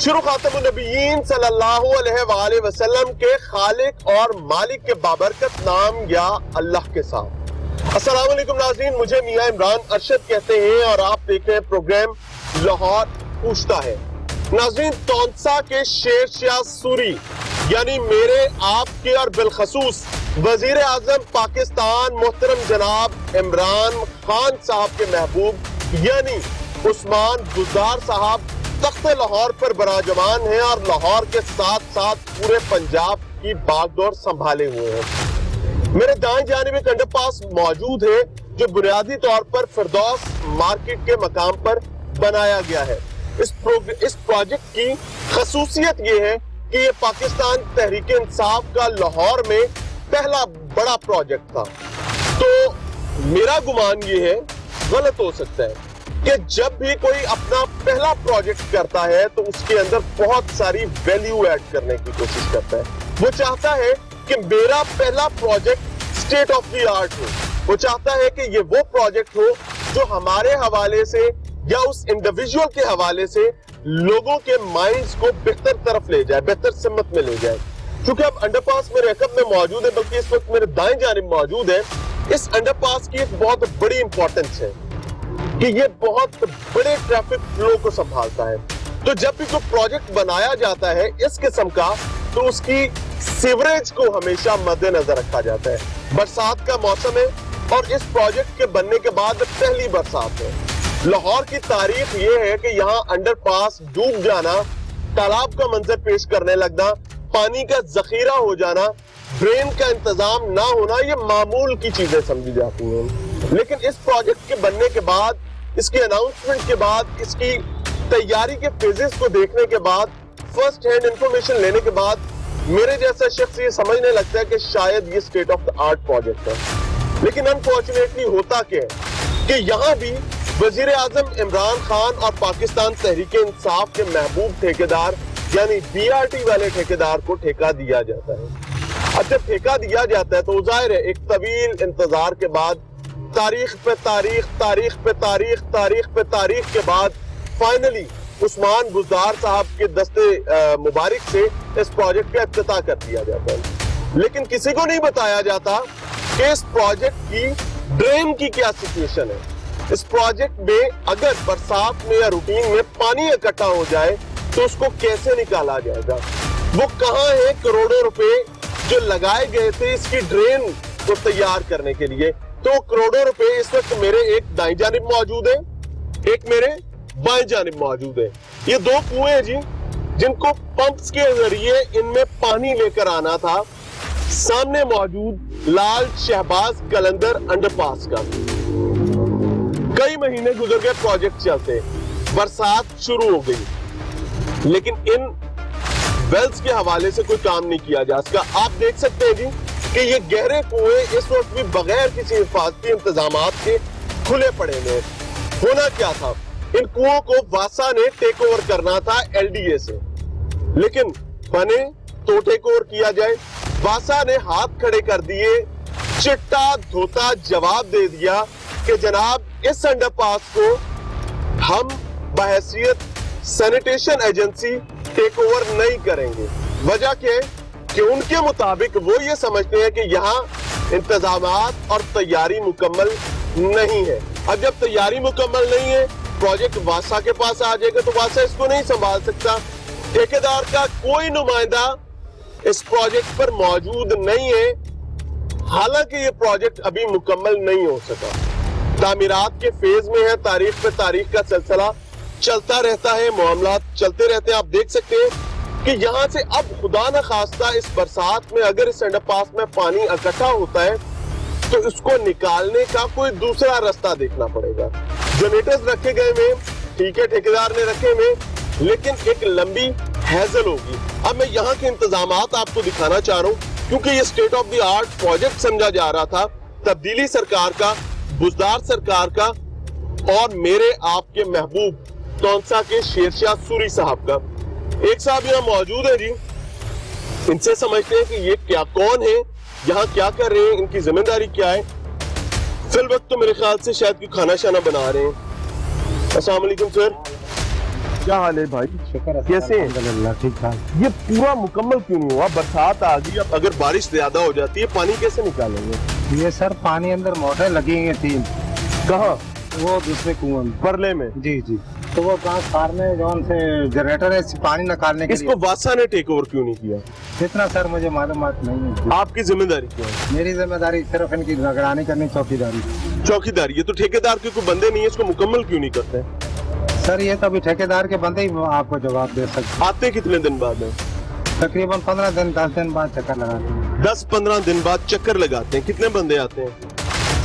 शुरू खातमुन नबीयीन सल्लल्लाहु अलैहि वसल्लम के खालिक और मालिक के बाबरकत नाम या अल्लाह के साथ। अस्सलाम वालेकुम नाज़रीन, मुझे मियां इमरान अरशद कहते हैं और आप देख रहे हैं प्रोग्राम लाहौर पूछता है। नाज़रीन, तौंसा के शेर शाह सूरी यानी मेरे आपके और बिलखसूस वजीर आजम पाकिस्तान मोहतरम जनाब इमरान खान साहब के महबूब यानी उस्मान बुज़दार साहब तख्त लाहौर पर बराजमान है और लाहौर के साथ साथ पूरे पंजाब की बागडोर संभाले हुए हैं। मेरे दाएं जानिब एक अंडरपास मौजूद है जो बुनियादी तौर पर फिरदौस मार्केट के मकाम पर बनाया गया है। इस प्रोजेक्ट की खसूसियत ये है कि ये पाकिस्तान तहरीक इंसाफ का लाहौर में पहला बड़ा प्रोजेक्ट था। तो मेरा गुमान ये है, गलत हो सकता है, कि जब भी कोई अपना पहला प्रोजेक्ट करता है तो उसके अंदर बहुत सारी वैल्यू ऐड करने की कोशिश करता है। वो चाहता है कि मेरा पहला project state of the art हो। वो चाहता है कि ये वो प्रोजेक्ट हो जो हमारे हवाले से या उस इंडिविजुअल के हवाले से लोगों के माइंड्स को बेहतर तरफ ले जाए, बेहतर सिमत में ले जाए। क्योंकि अब अंडरपास मेरे अकब में मौजूद है, बल्कि इस वक्त मेरे दाएं जानिब मौजूद है। इस अंडरपास की एक बहुत बड़ी इंपॉर्टेंस है कि ये बहुत बड़े ट्रैफिक फ्लो को संभालता है। तो जब भी कोई प्रोजेक्ट बनाया जाता है इस किस्म का, तो उसकी सीवरेज को हमेशा मद्देनजर रखा जाता है। बरसात का मौसम है और इस प्रोजेक्ट के बनने के बाद पहली बरसात है। लाहौर की तारीख ये है कि यहाँ अंडरपास डूब जाना, तालाब का मंजर पेश करने लगना, पानी का जखीरा हो जाना, ड्रेन का इंतजाम ना होना, ये मामूल की चीजें समझी जाती हैं। लेकिन इस प्रोजेक्ट के बनने के बाद, इसके अनाउंसमेंट के बाद, इसकी तैयारी के फेजेस को देखने के बाद, फर्स्ट हैंड इंफॉर्मेशन लेने के बाद मेरे जैसा शख्स ये समझने लगता है कि शायद ये state of the art project है। लेकिन अनफॉर्चुनेटली होता क्या है कि यहाँ भी वजीर आजम इमरान खान और पाकिस्तान तहरीक इंसाफ के महबूब ठेकेदार यानी BRT वाले ठेकेदार को ठेका दिया जाता है। अब जब ठेका दिया जाता है तो जाहिर है एक तवील इंतजार के बाद, तारीख पे तारीख, तारीख पे तारीख, तारीख पे तारीख के बाद फाइनली उस्मान बुज़दार साहब के दस्ते मुबारक से इस प्रोजेक्ट का इफ्तिताह कर दिया जाता है। लेकिन किसी को नहीं बताया जाता कि इस प्रोजेक्ट की ड्रेन की क्या सिचुएशन है। इस प्रोजेक्ट में अगर बरसात में या रूटीन में पानी इकट्ठा हो जाए तो उसको कैसे निकाला जाएगा। वो कहाँ है करोड़ों रुपए जो लगाए गए थे इसकी ड्रेन को तैयार करने के लिए। तो करोड़ों रुपए इस वक्त मेरे एक दाईं जानिब मौजूद है, एक मेरे बाएं जानिब मौजूद है। ये दो कुएं हैं जी, जिनको पंप्स के जरिए इनमें पानी लेकर आना था। सामने मौजूद लाल शहबाज कलंदर अंडरपास का कई महीने गुजर गए प्रोजेक्ट चलते, बरसात शुरू हो गई, लेकिन इन वेल्स के हवाले से कोई काम नहीं किया जा सका। आप देख सकते हैं जी कि ये गहरे कुएं इस वक्त भी बगैर किसी हिफाजती इंतजामात के खुले पड़े हैं। होना क्या था, इन कुओं को वासा ने टेक ओवर करना था LDA से, लेकिन बने तो टेक ओवर किया जाए। वासा ने हाथ खड़े कर दिए, चिट्टा धोता जवाब दे दिया कि जनाब इस अंडरपास को हम बहैसियत सैनिटेशन एजेंसी टेक ओवर नहीं करेंगे। वजह क्या है कि उनके मुताबिक वो ये समझते हैं कि यहाँ इंतजामात और तैयारी मुकम्मल नहीं है। अब जब तैयारी मुकम्मल नहीं है, प्रोजेक्ट वासा के पास आ जाएगा तो वासा इसको नहीं संभाल सकता। ठेकेदार का कोई नुमाइंदा इस प्रोजेक्ट पर मौजूद नहीं है, हालांकि ये प्रोजेक्ट अभी मुकम्मल नहीं हो सका। तामीरात के फेज में है, तारीख पे तारीख का सिलसिला चलता रहता है, मामलात चलते रहते हैं। आप देख सकते हैं कि यहाँ से अब खुदा न खास्ता इस बरसात में अगर इस अंडरपास में पानी इकट्ठा होता है तो इसको निकालने का कोई दूसरा रास्ता देखना पड़ेगा। जनरेटर्स रखे गए में, ठीक है, ठेकेदार ने रखे में, लेकिन एक लंबी हैजल होगी। अब मैं यहाँ के इंतजामात आपको दिखाना चाह रहा हूँ क्योंकि ये state of the art project समझा जा रहा था। तब्दीली सरकार का, बुज़दार सरकार का और मेरे आपके महबूब तौंसा के शेर शाह सूरी साहब का। एक साहब यहाँ मौजूद है जी, इनसे समझते हैं कि ये क्या, कौन है, यहाँ क्या कर रहे हैं, इनकी जिम्मेदारी क्या है। फिल वक्त तो मेरे ख्याल से शायद कोई खाना शाना बना रहे हैं। अस्सलाम वालेकुम सर। क्या हाल है भाई? शुक्र कैसे हैं? अल्हम्दुलिल्लाह ठीक ठाक। ये पूरा मुकम्मल क्यों नहीं हुआ? बरसात आ गई, अब अगर बारिश ज्यादा हो जाती है पानी कैसे निकालेंगे? ये सर पानी अंदर मोटर लगी हैं 3, कहाँ? वो दूसरे कुएं में। परले में? जी जी। तो वो ट्रांसफार्मर में जौन से जनरेटर है पानी निकालने के इसको वासा ने टेक ओवर क्यों नहीं किया? लिए इतना सर मुझे मालूमात नहीं है। आपकी जिम्मेदारी क्या है? मेरी जिम्मेदारी सिर्फ इनकी निगरानी करनी, चौकीदारी। चौकीदारी। ये तो ठेकेदार के कोई बंदे नहीं है, इसको मुकम्मल क्यों नहीं करते? सर ये तो अभी ठेकेदार के बंदे ही आपको जवाब दे सकते। आते कितने दिन बाद है? तकरीबन 15 दिन 10 दिन बाद चक्कर लगाते हैं। 10-15 दिन बाद चक्कर लगाते हैं। कितने बंदे आते हैं?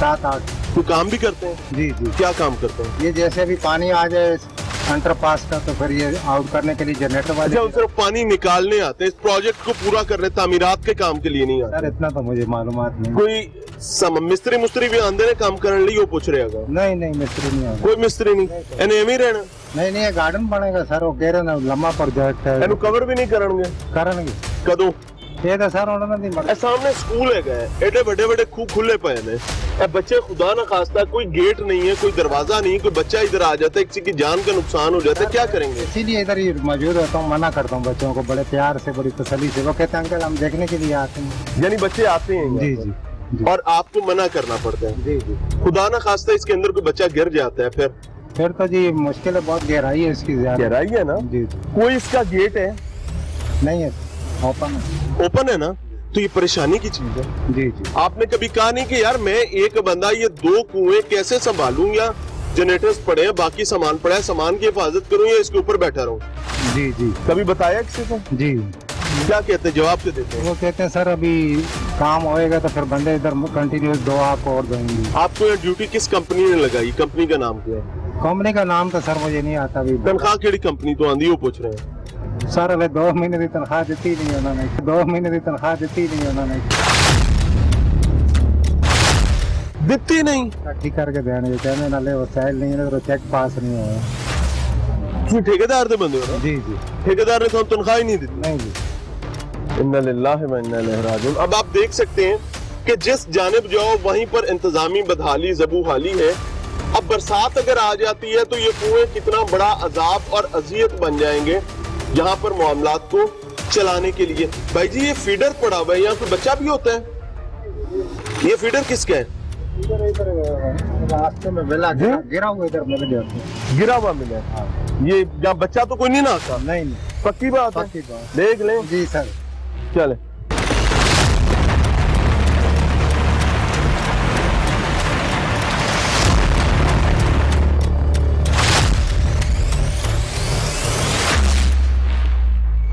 7-8। तो काम भी करते हैं? जी जी। क्या काम करते हैं? ये जैसे अभी पानी आ जाए अंडर पास का, तो फिर ये आउट करने के लिए जनरेटर वाले। अच्छा, सिर्फ पानी निकालने आते हैं, इस प्रोजेक्ट को पूरा करने, तामीरात के काम के लिए नहीं आते? सर इतना तो मुझे मालूमात नहीं। कोई मिस्त्री मुस्त्री भी आंदे ने काम करने लिए, वो पूछ रहे हैं? नहीं मिस्त्री नहीं आता। कोई मिस्त्री नहीं, एने एवं ही रहना? नहीं ये गार्डन बनेगा सर, वो कह रहे ना लंबा प्रोजेक्ट है। एनु कवर भी नहीं करेंगे? करेंगे कदों? ये तो सर उन्होंने नहीं ए सामने स्कूल है गए, एडे बड़े बड़े खूह खुले पे ने, ए बच्चे खुदा ना खास्ता कोई गेट नहीं है, कोई दरवाजा नहीं, कोई बच्चा इधर आ जाता है, किसी की जान का नुकसान हो जाता है, क्या करेंगे? इसीलिए इधर ही मौजूद होता हूँ, मना करता हूँ बच्चों को बड़े प्यार से, बड़ी तसल्ली से। वो कहते हैं अंकल हम देखने के लिए आते हैं। यानी बच्चे आते हैं? जी जी जी। और आपको मना करना पड़ता है? जी जी। खुदा ना खास्ता इसके अंदर कोई बच्चा गिर जाता है फिर तो जी मुश्किल है, बहुत गहराई है इसकी। गहराई है ना? जी। कोई इसका गेट है? नहीं है, ओपन है। ओपन है ना? तो ये परेशानी की चीज है। जी जी। आपने कभी कहा नहीं कि यार मैं एक बंदा ये 2 कुएं कैसे संभालूं, या जनरेटर्स पड़े हैं, बाकी सामान पड़ा है, सामान की हिफाजत करूं या इसके ऊपर बैठा रहूं? जी जी। कभी बताया किसी को? जी। क्या कहते हैं, जवाब क्या देते हैं? वो कहते हैं सर अभी काम होएगा तो फिर बंदे इधर कंटिन्यूस 2 आपको और देंगे। आपको ये ड्यूटी किस कंपनी ने लगाई? कंपनी का नाम क्या है? कंपनी का नाम तो सर मुझे नहीं आता अभी। तनख्वाह केड़ी कंपनी तो आंदी, वो पूछ रहे हैं? सर हमें 2 महीने की तनख्वाह दी नहीं उन्होंने। 2 महीने की तनख्वाह दी नहीं उन्होंने। दिती नहीं? इकट्ठी करके देने कहने नाले वसाइल नहीं है तो चेक पास नहीं हुआ। तुम ठेकेदार दे बंदे हो ना? जी जी। ठेकेदार ने तो तनख्वाह ही नहीं दी? नहीं जी। इन्ना लिल्लाहि व इन्ना इलैहि राजिऊन। अब आप देख सकते हैं कि जिस जानिब जाओ वहीं पर इंतजामी बदहाली, ज़बूहाली है। अब बरसात अगर आ जाती है तो ये कुएं कितना बड़ा अजाब और अजियत बन जाएंगे यहाँ पर मामलात को चलाने के लिए। भाई जी ये फीडर पड़ा हुआ है, यहाँ पे बच्चा भी होता है? ये फीडर किसका है? इधर रास्ते में मिला, गिरा हुआ इधर मिल गया। गिरा हुआ मिला? ये यहाँ बच्चा तो कोई नहीं ना आता? नहीं। पक्की बात है? पक्की बात। देख लें। जी सर। चले।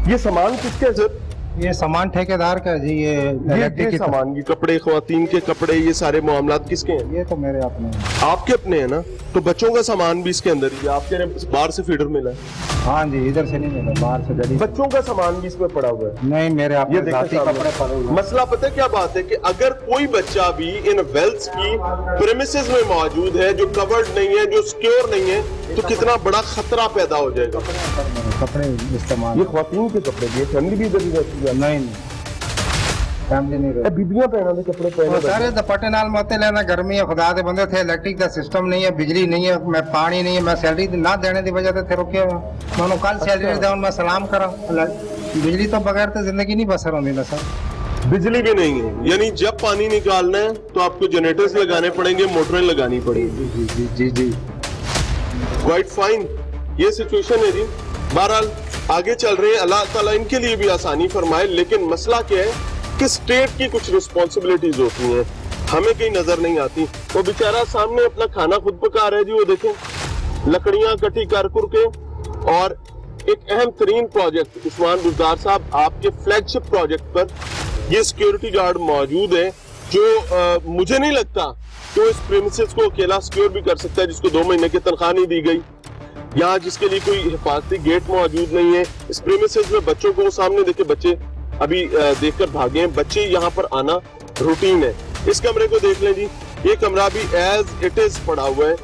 ये सामान किसके है सर? ये सामान ठेकेदार का जी। ये इलेक्ट्रिक सामान, ये कपड़े, ख्वातीन के कपड़े, ये सारे मामलात किसके हैं? ये तो मेरे अपने हैं। आपके अपने हैं ना? तो बच्चों का सामान भी इसके अंदर ही है? आपके बाहर से फीडर मिला है? हाँ जी, इधर से नहीं मिला, बाहर से गली। बच्चों का सामान भी इसमें पड़ा हुआ है? नहीं मेरे अपने ये जाती कपड़े पड़े हुए। मसला पता है क्या बात है कि अगर कोई बच्चा भी इन वेल्स की प्रेमिसेस में मौजूद है जो कवर्ड नहीं है, जो सिक्योर नहीं है, तो कितना बड़ा खतरा पैदा हो जाएगा। कपड़े इस्तेमाल, ये ख्वातीन के कपड़े भी, फैमिली भी इधर ही रहती है? नहीं फैमिली नहीं रहती। बीबियां पहना दे कपड़े पहने? सारे दुपट्टे नाल मते लेना, गर्मी है, खुदा दे बंदे थे, इलेक्ट्रिक का सिस्टम नहीं है, बिजली नहीं है, मैं पानी नहीं है, मैं सैलरी ना देने की वजह से थे रुके। मैंने कल सैलरी दें, मैं सलाम करा। बिजली तो बगैर तो जिंदगी नहीं बसर होती ना सर। बिजली भी नहीं है, यानी जब पानी निकालना है तो आपको जनरेटर्स लगाने पड़ेंगे, मोटरें लगानी पड़ेगी। जी जी जी जी। क्वाइट फाइन, ये सिचुएशन है जी। बहरहाल आगे चल रहे हैं, अल्लाह ताला इनके लिए भी आसानी फरमाए। लेकिन मसला क्या है कि स्टेट की कुछ रिस्पॉन्सिबिलिटीज होती हैं, हमें कहीं नजर नहीं आती। वो बेचारा सामने अपना खाना खुद पका रहा है जी, वो देखें लकड़ियां इकट्ठी कर के। और एक अहम तरीन प्रोजेक्ट उस्मान बुज़दार साहब, आपके फ्लैगशिप प्रोजेक्ट पर ये सिक्योरिटी गार्ड मौजूद है जो मुझे नहीं लगता कि इस प्रेमिसेस को अकेला सिक्योर भी कर सकता है, जिसको 2 महीने की तनख्वाह नहीं दी गई, यहाँ जिसके लिए कोई हिफाजती गेट मौजूद नहीं है। इस प्रेमिसेस में बच्चों को सामने देखे, बच्चे अभी देखकर भागे हैं, बच्चे यहाँ पर आना रूटीन है। इस कमरे को देख लें जी, ये कमरा भी एज इट इज पड़ा हुआ है।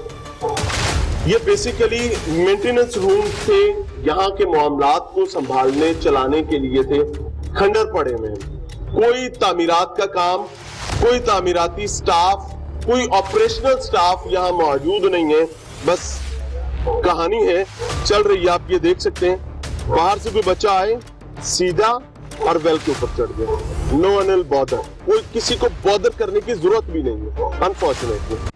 ये बेसिकली मेंटेनेंस रूम थे, यहाँ के मामलात को संभालने चलाने के लिए थे, खंडर पड़े हुए हैं। कोई तामीरात का काम, कोई तामीराती स्टाफ, कोई ऑपरेशनल स्टाफ यहाँ मौजूद नहीं है। बस कहानी है चल रही है, आप ये देख सकते हैं। बाहर से कोई बच्चा आए, सीधा और वेल के ऊपर चढ़ गया। नो अनिल बॉदर, कोई किसी को बॉदर करने की जरूरत भी नहीं है, अनफॉर्चुनेटली।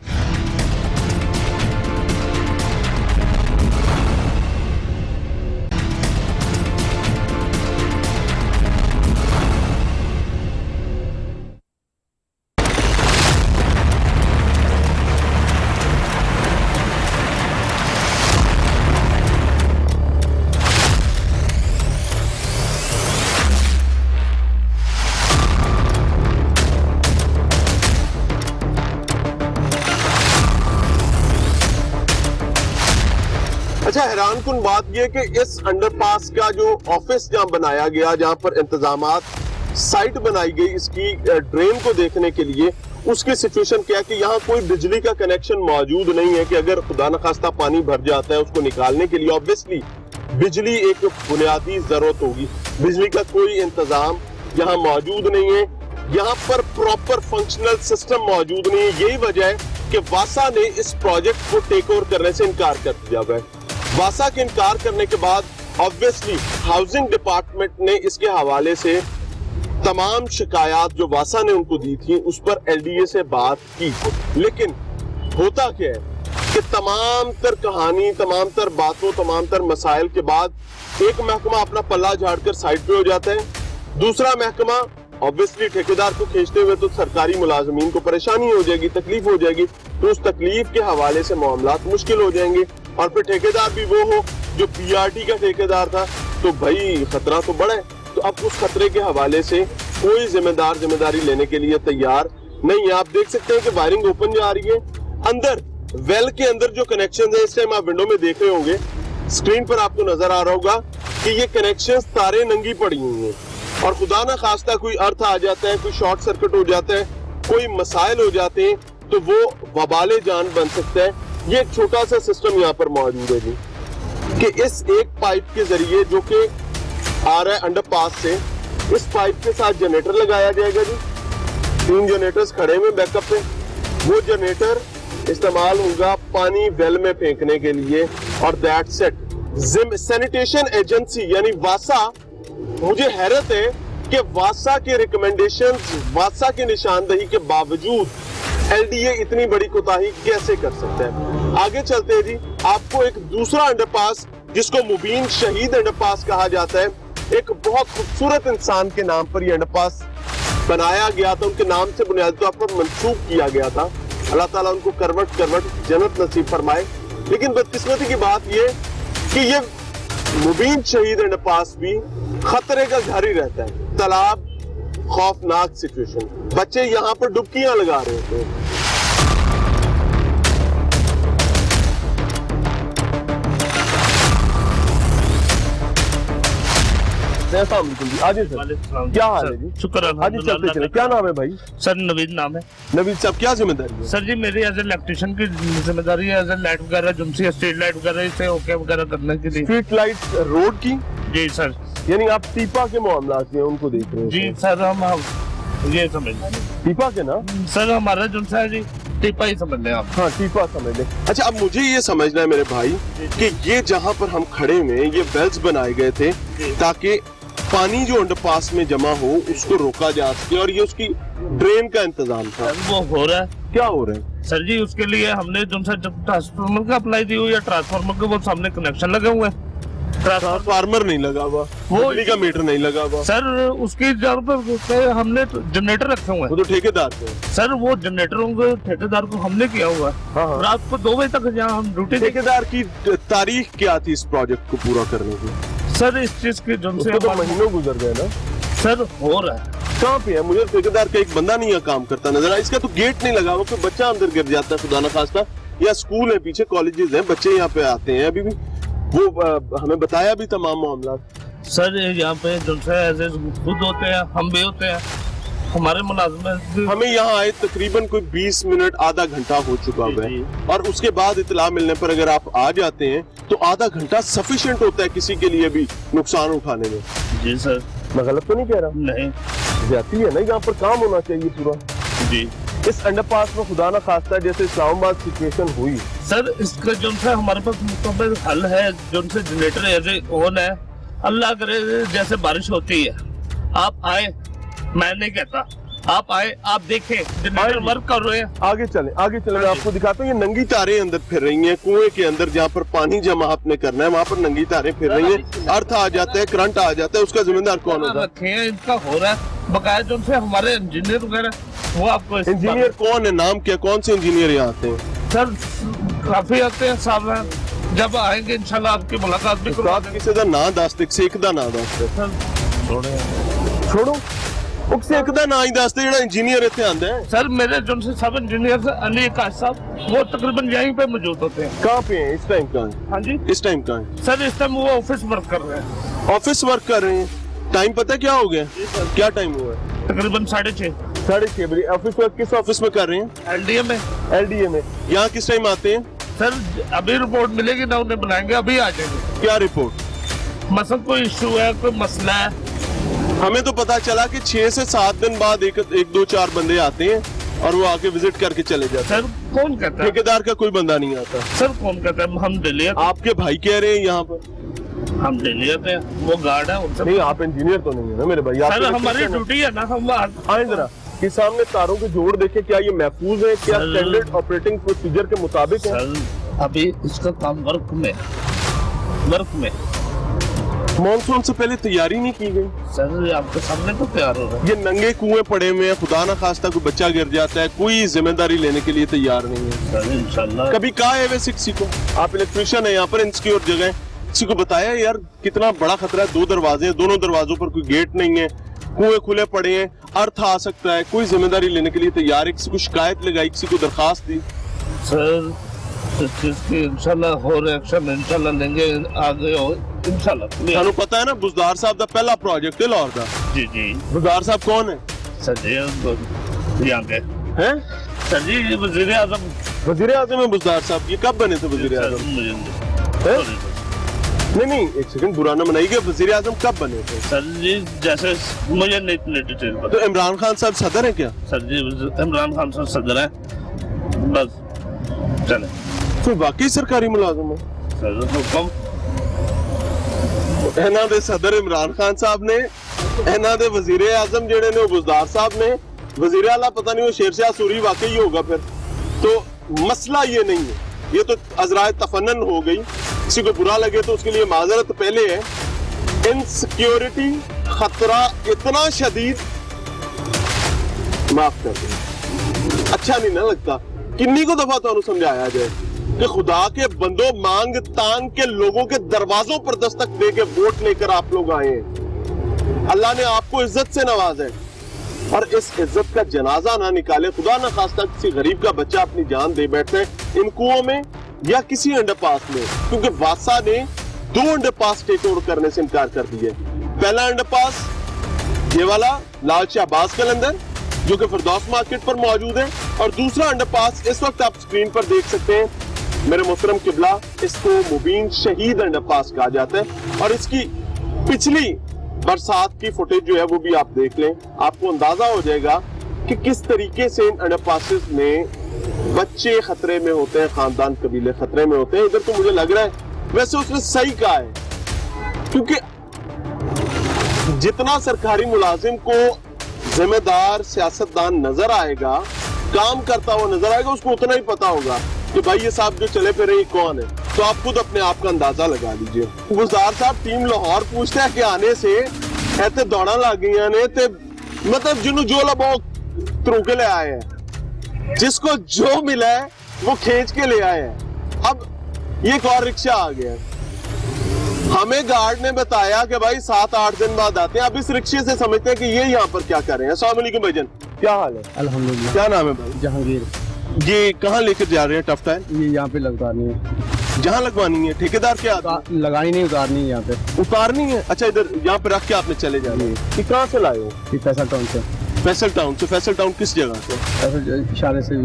अच्छा, हैरानकुन बात यह कि इस अंडरपास का जो ऑफिस जहां बनाया गया, जहां पर इंतजामात, साइट बनाई गई इसकी ड्रेन को देखने के लिए, उसकी सिचुएशन क्या है कि यहाँ कोई बिजली का कनेक्शन मौजूद नहीं है कि अगर खुदा न खास्ता पानी भर जाता है उसको निकालने के लिए ऑब्वियसली बिजली एक बुनियादी जरूरत होगी। बिजली का कोई इंतजाम यहाँ मौजूद नहीं है, यहाँ पर प्रॉपर फंक्शनल सिस्टम मौजूद नहीं है। यही वजह है कि वासा ने इस प्रोजेक्ट को टेक ओवर करने से इनकार कर दिया है। वासा के इनकार करने के बाद ऑब्वियसली हाउसिंग डिपार्टमेंट ने इसके हवाले से तमाम शिकायत जो वासा ने उनको दी थी उस पर एलडीए से बात की। लेकिन होता क्या है कि तमाम तर कहानी, तमाम तर बातों, तमाम तर मसाइल के बाद एक महकमा अपना पल्ला झाड़कर साइड पे हो जाता है, दूसरा महकमा ऑब्वियसली ठेकेदार को खींचते हुए तो सरकारी मुलाजमीन को परेशानी हो जाएगी, तकलीफ हो जाएगी, तो उस तकलीफ के हवाले से मामलात मुश्किल हो जाएंगे। और फिर ठेकेदार भी वो हो जो पीआरटी का ठेकेदार था, तो भाई खतरा तो बड़ा है। तो अब उस खतरे के हवाले से कोई जिम्मेदारी लेने के लिए तैयार नहीं है। आप देख सकते हैं कि वायरिंग ओपन जा रही है। अंदर वेल के अंदर जो कनेक्शन है, इस टाइम आप विंडो में देख रहे होंगे, स्क्रीन पर आपको नजर आ रहा होगा कि ये कनेक्शन तारे नंगी पड़ी हुई हैं और खुदा ना खास्ता कोई अर्थ आ जाता है, कोई शॉर्ट सर्किट हो जाता है, कोई मसाइल हो जाते हैं, तो वो वबाले जान बन सकता है। ये एक छोटा सा सिस्टम यहाँ पर मौजूद है जी कि इस एक पाइप के जरिए जो कि आ रहा है अंडरपास से, इस पाइप के साथ जनरेटर लगाया जाएगा जी। 3 जनरेटर्स खड़े हुए बैकअप पे। वो जनरेटर इस्तेमाल होगा पानी वेल में फेंकने के लिए और दैट्स इट। सैनिटेशन एजेंसी यानी वासा, मुझे हैरत है कि वासा के रिकमेंडेशंस, वासा की निशानदही के बावजूद एलडीए इतनी बड़ी कोताही कैसे कर सकता है। आगे चलते हैं जी, आपको एक दूसरा अंडरपास जिसको मुबीन शहीद अंडरपास कहा जाता है, एक बहुत खूबसूरत इंसान के नाम पर यह अंडरपास बनाया गया था, उनके नाम से बुनियादी तौर पर मंसूब किया गया था। अल्लाह ताला उनको करवट जन्नत नसीब फरमाए। लेकिन बदकिस्मती की बात यह कि ये मुबीन शहीद अंडरपास भी खतरे का घर ही रहता है। तालाब, खौफनाक सिचुएशन, बच्चे यहाँ पर डुबकियां लगा रहे थे। आजी सर, क्या हाल है जी? शुक्र आजी चलते चले। क्या नाम है भाई? सर नवीद नाम है। नवीद साहब, क्या जिम्मेदारी है? सर जी मेरी एज इलेक्ट्रिशियन की जिम्मेदारी है, एज लाइट वगैरह जुमसी स्ट्रीट लाइट वगैरह इसे ओके वगैरह करने के लिए। स्ट्रीट लाइट रोड की? जी सर। यानी आप टीपा के मामलात में उनको देख रहे हैं? जी सर, हम ये समझ टीपा के ना सर, हमारा जुमसा है जी, टीपा ही समझ लें आप। हाँ, टीपा समझ लें। अच्छा, अब मुझे ये समझना है मेरे भाई कि ये जहाँ पर हम खड़े हुए हैं, ये वेल्स बनाए गए थे ताकि पानी जो अंडरपास में जमा हो उसको रोका जा सके, और ये उसकी ड्रेन का इंतजाम था। वो हो रहा है। क्या हो रहा है सर जी? उसके लिए हमने जुमसा जब ट्रांसफार्मर का अप्लाई दी हुई है, ट्रांसफार्मर के वो सामने कनेक्शन लगे हुए हैं। ट्रांसफार्मर नहीं लगा हुआ, वो बिजली का मीटर नहीं लगा हुआ सर। उसकी जगह पर हमने जनरेटर रखे हुए हैं। वो तो ठेकेदार थे सर, वो जनरेटरों को ठेकेदार को हमने किया हुआ है। हाँ। रात को 2 बजे तक जहाँ हम ड्यूटी। ठेकेदार की तारीख क्या थी इस प्रोजेक्ट को पूरा करने की? सर इस चीज की जुमसे तो महीनों गुजर गए ना सर। हो रहा है। कहाँ पे है? मुझे ठेकेदार का एक बंदा नहीं है काम करता नजर आ। इसका तो गेट नहीं लगा हुआ, कोई बच्चा अंदर गिर जाता है खुदा न खास्ता, या स्कूल है पीछे, कॉलेजेस हैं, बच्चे यहाँ पे आते हैं। अभी भी वो हमें बताया भी तमाम मामला। सर यहाँ पे जुमसे खुद होते हैं, हम भी होते हैं, हमारे मुलाजिम। हमें यहाँ आए तकरीबन कोई 20 मिनट आधा घंटा हो चुका है, और उसके बाद इतला मिलने पर अगर आप आ जाते हैं तो आधा घंटा सफिशिएंट होता है किसी के लिए भी नुकसान उठाने में। जी सर। मैं गलत तो नहीं कह रहा? नहीं, जाती है ना, यहाँ पर काम होना चाहिए पूरा। जी। इस अंडरपास में खुदा ना खास्ता जैसे इस्लामाबाद सिचुएशन हुई, सर इसका जो है हमारे पास मुकम्मल हल है, जो से जनरेटर ऐसे ऑन है। अल्लाह करे जैसे बारिश होती है, आप आए, मैं नहीं कहता, आप आए, आप देखें जनरेटर वर्क कर रहे हैं। आगे चले मैं आपको दिखाता हूँ। ये नंगी तारें अंदर फिर रही हैं कुएं के अंदर, जहाँ पर पानी जमा आपने करना है वहाँ पर नंगी तारें फिर रही हैं। अर्थ आ जाता है, करंट आ जाता है, उसका जिम्मेदार कौन होगा? रखे हैं, इनका हो रहा है बकाया। जो से हमारे इंजीनियर वगैरह वो आपको इंजीनियर कौन है, नाम क्या, कौन से इंजीनियर यहाँ आते हैं? सर काफी आते हैं साहब, जब आएंगे इंशाल्लाह आपकी मुलाकात भी करवा देंगे। किसी का ना दस सिख का ना दस छोड़ो सिख का ना ही दस जो इंजीनियर इतने आंदा है। सर मेरे जो से सब इंजीनियर अली आकाश साहब, वो तकरीबन यहीं पे मौजूद होते हैं। कहाँ पे हैं इस टाइम? कहाँ है? हाँ जी, इस टाइम कहाँ है? सर इस टाइम वो ऑफिस वर्क कर रहे हैं। ऑफिस वर्क कर रहे हैं। टाइम पता क्या हो गया? क्या टाइम हुआ है? तकरीबन 6:30। 6:30 बजे। ऑफिस वर्क किस ऑफिस में कर रहे हैं? एलडीए में। एलडीए में। यहाँ किस टाइम आते हैं? सर अभी रिपोर्ट मिलेगी ना, उन्हें बनाएंगे, अभी आ जाएंगे। क्या रिपोर्ट? मसलन कोई इशू है, कोई मसला है। हमें तो पता चला कि 6 से 7 दिन बाद एक 2-4 बंदे आते हैं और वो आके विजिट करके चले जाते हैं। सर कौन कहता है? ठेकेदार का कोई बंदा नहीं आता। सर कौन कहता है? हम दिल्ली आपके भाई कह रहे हैं यहाँ पर, हम दिल्ली आते हैं, वो गार्ड है उनसे। नहीं, आप इंजीनियर तो नहीं है ना मेरे भाई। सर हमारी ड्यूटी है ना, हम आए जरा कि सामने तारों के जोड़ देखे, क्या ये महफूज है, क्या स्टैंडर्ड ऑपरेटिंग प्रोसीजर के मुताबिक है? सर अभी इसका काम वर्क में मॉनसून से पहले तैयारी नहीं की गई। सर आपके सामने तो तैयार हो रहा है। ये नंगे कुएं पड़े हुए हैं, खुदा ना खास्ता कोई बच्चा गिर जाता है, कोई जिम्मेदारी लेने के लिए तैयार नहीं है। सर इंशाल्लाह। कभी कहा है वैसे किसी को? आप इलेक्ट्रिशियन है यहाँ पर, इनसिक्योर जगह है, किसी को बताया यार कितना बड़ा खतरा है? 2 दरवाजे हैं, दोनों दरवाजों पर कोई गेट नहीं है, कुएं खुले पड़े हैं, अर्थ आ सकता है, कोई जिम्मेदारी लेने के लिए तैयार है? किसी को शिकायत लगाई, किसी को दरखास्त दी? सर इस चीज की इंशाल्लाह हो रिएक्शन इंशाल्लाह लेंगे, आगे हो इंशाल्लाह। सानू पता है ना बुजदार साहब का पहला प्रोजेक्ट है लाहौर का। जी जी। बुजदार साहब कौन है? सर जी यहाँ के हैं? सर जी वजीर आजम। वजीर आजम है बुजदार साहब। ये कब बने थे वजीर आजम? नहीं एक सेकंड, बुरा ना मनाइए, वजीर आजम कब बने थे? सर जी जैसे मुझे नहीं डिटेल पता। तो इमरान खान साहब सदर है क्या? सर जी इमरान खान साहब सदर है, बस चले। तो बाकी सरकारी मुलाजिम है सर हुक्म ਇਹਨਾਂ ਦੇ ਸਦਰ ਇਮਰਾਨ ਖਾਨ ਸਾਹਿਬ ਨੇ, ਇਹਨਾਂ ਦੇ ਵਜ਼ੀਰ आजम ਜਿਹੜੇ ਨੇ ਉਹ बुजदार साहब ने, वजीर आला पता नहीं वो शेरशाह सूरी वाकई होगा फिर। तो मसला ये नहीं है, ये तो अजराए तफन्नन हो गई, किसी को बुरा लगे तो उसके लिए माजरत पहले है। इनसिक्योरिटी खतरा इतना शदीद, माफ कर दो, अच्छा नहीं ना लगता। किन्नी को दफा तो समझाया जाए कि खुदा के बंदो, मांग तांग के लोगों के दरवाजों पर दस्तक दे के वोट लेकर आप लोग आए हैं। अल्लाह ने आपको इज्जत से नवाजा है और इस इज्जत का जनाजा ना निकाले, खुदा ना खास्ता किसी गरीब का बच्चा अपनी जान दे बैठे इन कुओं में या किसी अंडरपास में, क्योंकि वासा ने 2 अंडरपास टेक ओवर करने से इनकार कर दिया। पहला अंडरपास ये वाला लाल शाहबाज कलंदर जो कि फिरदौस मार्केट पर मौजूद है, और दूसरा अंडरपास इस वक्त आप स्क्रीन पर देख सकते हैं मेरे मोहतरम किबला, इसको मुबीन शहीद अंडरपास कहा जाता है। और इसकी पिछली बरसात की फुटेज जो है वो भी आप देख लें, आपको अंदाजा हो जाएगा कि किस तरीके से इन अंडरपासेस में बच्चे खतरे में होते हैं, खानदान कबीले खतरे में होते हैं। इधर तो मुझे लग रहा है वैसे उसने सही कहा है, क्योंकि जितना सरकारी मुलाजिम को जिम्मेदार सियासतदान नजर आएगा, काम करता हुआ नजर आएगा, उसको उतना ही पता होगा कि भाई ये साहब जो चले फिर रहे कौन है। तो आप खुद अपने आप का अंदाजा लगा लीजिए। गुलजार साहब टीम लाहौर पूछता है कि आने से ऐसे दौड़ा लग गई ने ते मतलब जिन्हों जो लबो त्रोके ले आए हैं, जिसको जो मिला है वो खींच के ले आए हैं। अब ये एक और रिक्शा आ गया, हमें गार्ड ने बताया कि भाई 7-8 दिन बाद आते हैं। अब इस रिक्शे से समझते हैं कि ये यहाँ पर क्या कर रहे हैं। अस्सलाम वालेकुम भाईजान, क्या हाल है? अल्हम्दुलिल्लाह। क्या नाम है भाई? जहांगीर। ये कहाँ लेकर जा रहे हैं टफ टायर? ये यहाँ पे लगवानी है। जहाँ लगवानी है? ठेकेदार क्या लगानी नहीं, उतारनी है यहाँ पे। उतारनी है? अच्छा, इधर यहाँ पे रख के आपने चले जाना है। ये कहाँ से लाए हो? फैसल टाउन से। फैसल टाउन से? फैसल टाउन किस जगह से? इशारे से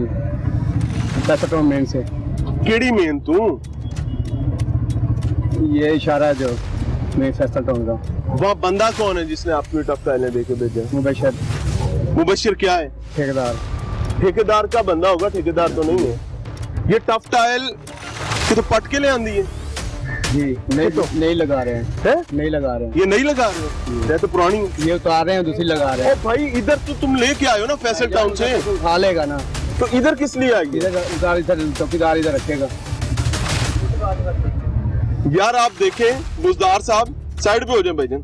फैसल टाउन मेन से। केड़ी मेन तू? ये इशारा है जो मेन फैसल टाउन का। वहाँ बंदा कौन है जिसने आपको टफ टायर लेके भेजा? मुबशिर। मुबशिर क्या है? ठेकेदार। ठेकेदार का बंदा होगा, ठेकेदार तो नहीं है। ये टफ टाइल कि तो पट के ले आंदी है जी, नहीं तो नहीं लगा रहे हैं, है? नहीं लगा रहे हैं, ये नहीं लगा रहे हो, ये तो पुरानी है। ये उतार रहे हैं, दूसरी लगा रहे ओ भाई इधर तो तुम लेके आए हो ना फैसल टाउन से, हैं, उठा लेगा ना, तो इधर किस लिए आई है? इधर उतार, इधर चौकीदार इधर रखेगा। यार आप देखें बुजदार साहब, साइड पे हो जाए भाईजान।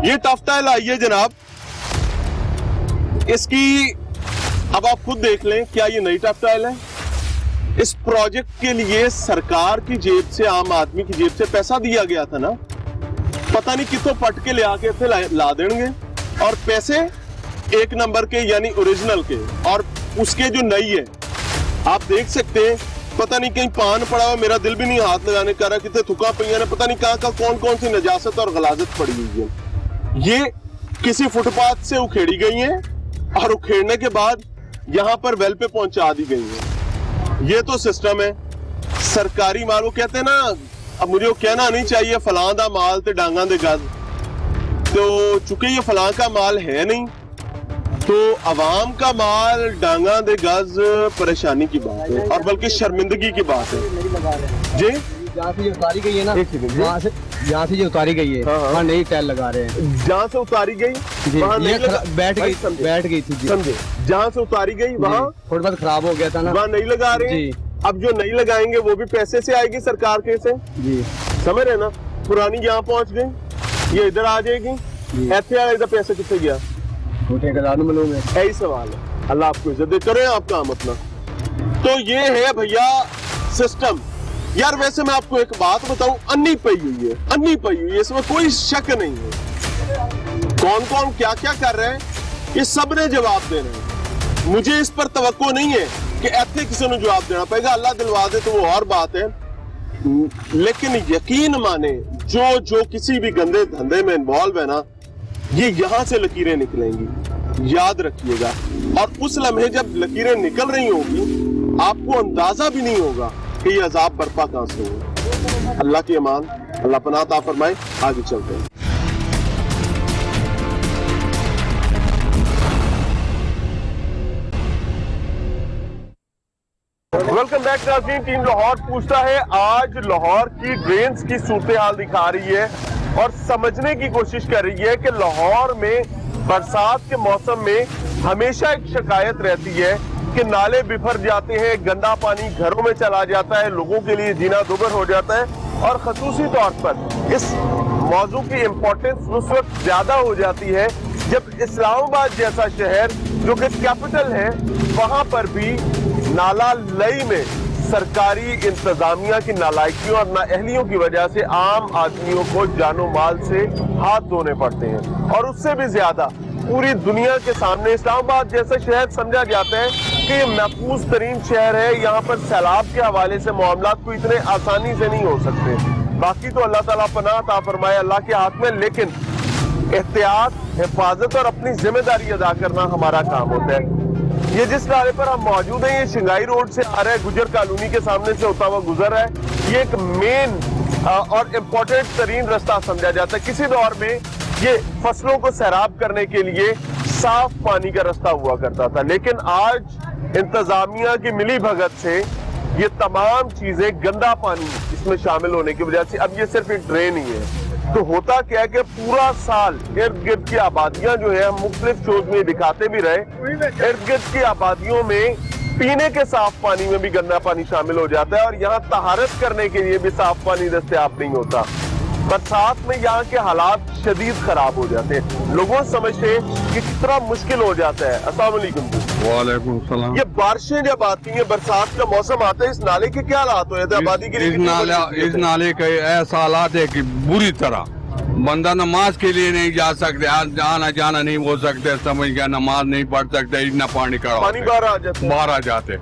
ये टफ टाइल आई है जनाब, इसकी अब आप खुद देख लें, क्या ये नई टफ टाइल है? इस प्रोजेक्ट के लिए सरकार की जेब से, आम आदमी की जेब से पैसा दिया गया था ना, पता नहीं कितों पट के ले आके थे ला देंगे, और पैसे एक नंबर के यानी ओरिजिनल के, और उसके जो नई है आप देख सकते हैं, पता नहीं कहीं पान पड़ा हुआ, मेरा दिल भी नहीं हाथ लगाने का रहा, कितने थुका पहिया ने पता नहीं कहां कौन कौन सी नजासत और गलाजत पड़ी हुई है। ये किसी फुटपाथ से उखेड़ी गई है और उखेड़ने के बाद यहां पर वेल पे पहुंचा दी गई है। ये तो सिस्टम है सरकारी माल। वो कहते हैं ना, अब मुझे वो कहना नहीं चाहिए फलां दा माल ते डांगा दे गज, तो चूंकि ये फलां का माल है नहीं, तो अवाम का माल डांगा दे गज परेशानी की बात है और बल्कि शर्मिंदगी की बात है। नहीं लगा रहे हैं जी, जहाँ से ये उतारी गई है ना, एक सेकंड जी। वहाँ से जहाँ से ये उतारी गई है, हाँ, हाँ। वहाँ नई टाइल लगा रहे हैं जहां से उतारी गई जी, वहां ये नहीं लगा, बैठ भाई गई, समझे, बैठ गई थी जी, समझे, जहां से उतारी गई वहां फुटपाथ खराब हो गया था ना वहां नहीं लगा रहे हैं। जी। अब जो नहीं लगाएंगे वो भी पैसे से आएगी सरकार के से, जी, समझ रहे ना। पुरानी यहाँ पहुंच गई, ये इधर आ जाएगी, ऐसे आए इधर पैसे कितने गया, वो ठेकेदार में लोग हैं। यही सवाल है। अल्लाह आपको इज्जत दे, करें आप काम अपना। तो ये है भैया सिस्टम। यार वैसे मैं आपको एक बात बताऊं, अन्नी पई हुई है, अन्नी पई हुई है, इसमें कोई शक नहीं है। कौन कौन क्या क्या कर रहे हैं ये सब ने जवाब देना है। मुझे इस पर तवक्को नहीं है कि ऐसे किसी ने जवाब देना पड़ेगा, अल्लाह दिलवा दे तो वो और बात है, लेकिन यकीन माने जो किसी भी गंदे धंधे में इन्वॉल्व है ना, ये यहां से लकीरें निकलेंगी, याद रखिएगा। और उस लम्हे जब लकीरें निकल रही होगी आपको अंदाजा भी नहीं होगा कि ये अजाब बर्पा कहां से होगा। अल्लाह की अमान, अल्लाह पनाह अता फरमाए। आगे चलते हैं। वेलकम बैक नाज़रीन। टीम लाहौर पूछता है, आज लाहौर की ड्रेन्स की सूरत हाल दिखा रही है और समझने की कोशिश कर रही है कि लाहौर में बरसात के मौसम में हमेशा एक शिकायत रहती है कि नाले बिफर जाते हैं, गंदा पानी घरों में चला जाता है, लोगों के लिए जीना दुभर हो जाता है। और खसूसी तौर पर इस मौजू की इम्पोर्टेंस उस वक्त ज्यादा हो जाती है जब इस्लामाबाद जैसा शहर जो कि कैपिटल है, वहां पर भी नाला लई में सरकारी इंतजामिया की नालायकियों और नाअहलियों की वजह से आम आदमियों को जानो माल से हाथ धोने पड़ते हैं। और उससे भी ज्यादा पूरी दुनिया के सामने इस्लामाबाद जैसा शहर समझा जाता है कि ये महफूज तरीन शहर है, यहाँ पर सैलाब के हवाले से मामलात को इतने आसानी से नहीं हो सकते। बाकी तो अल्लाह ताला पनाह अता फरमाए, अल्लाह के हाथ में, लेकिन एहतियात, हिफाजत और अपनी जिम्मेदारी अदा करना हमारा काम होता है। ये जिस नाले पर हम मौजूद हैं, ये शिंगाई रोड से आ रहा है, गुजर कॉलोनी के सामने से होता हुआ गुजर रहा है। ये एक मेन और इम्पोर्टेंट तरीन रास्ता समझा जाता है। किसी दौर में ये फसलों को सैराब करने के लिए साफ पानी का रास्ता हुआ करता था, लेकिन आज इंतजामिया की मिली भगत से ये तमाम चीजें, गंदा पानी इसमें शामिल होने की वजह से अब ये सिर्फ एक ड्रेन ही है। तो होता क्या है कि पूरा साल इर्द गिर्द की आबादियां जो है, हम मुख्तलिफ शोज में दिखाते भी रहे, इर्द गिर्द की आबादियों में पीने के साफ पानी में भी गंदा पानी शामिल हो जाता है और यहाँ तहारत करने के लिए भी साफ पानी दस्तयाब नहीं होता। बरसात में यहाँ के हालात शदीद खराब हो जाते हैं, लोगों समझते हैं कि कितना मुश्किल हो जाता है। अस्सलाम वालेकुम। वालेकुम सलाम। ये बारिशें जब आती हैं, बरसात का मौसम आता है, इस नाले के क्या हालात हो जाते हैं आबादी के लिए? इस नाले के ऐसा हालात है कि बुरी तरह बंदा नमाज के लिए नहीं जा सकते, आना जाना नहीं हो सकते, समझ गया, नमाज नहीं पढ़ सकते, इतना पानी का पानी बाहर आ जाता है। बाहर आ जाते।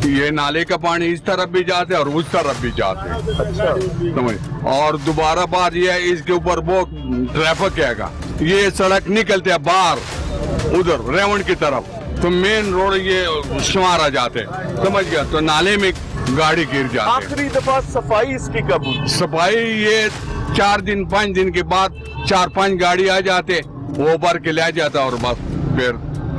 ये नाले का पानी इस तरफ भी जाते और उस तरफ भी जाते। अच्छा, समझ। और दोबारा बात यह है, इसके ऊपर वो ट्रैफिक हैगा, ये सड़क निकलते है बाहर उधर रेवंड की तरफ, तो मेन रोड ये शुमार आ जाते, समझ गया, तो नाले में गाड़ी गिर जाती। आखिरी दफा सफाई इसकी कब हुई? सफाई ये 4 दिन 5 दिन के बाद 4-5 गाड़ी आ जाते, वो भर के ले जाता और बस फिर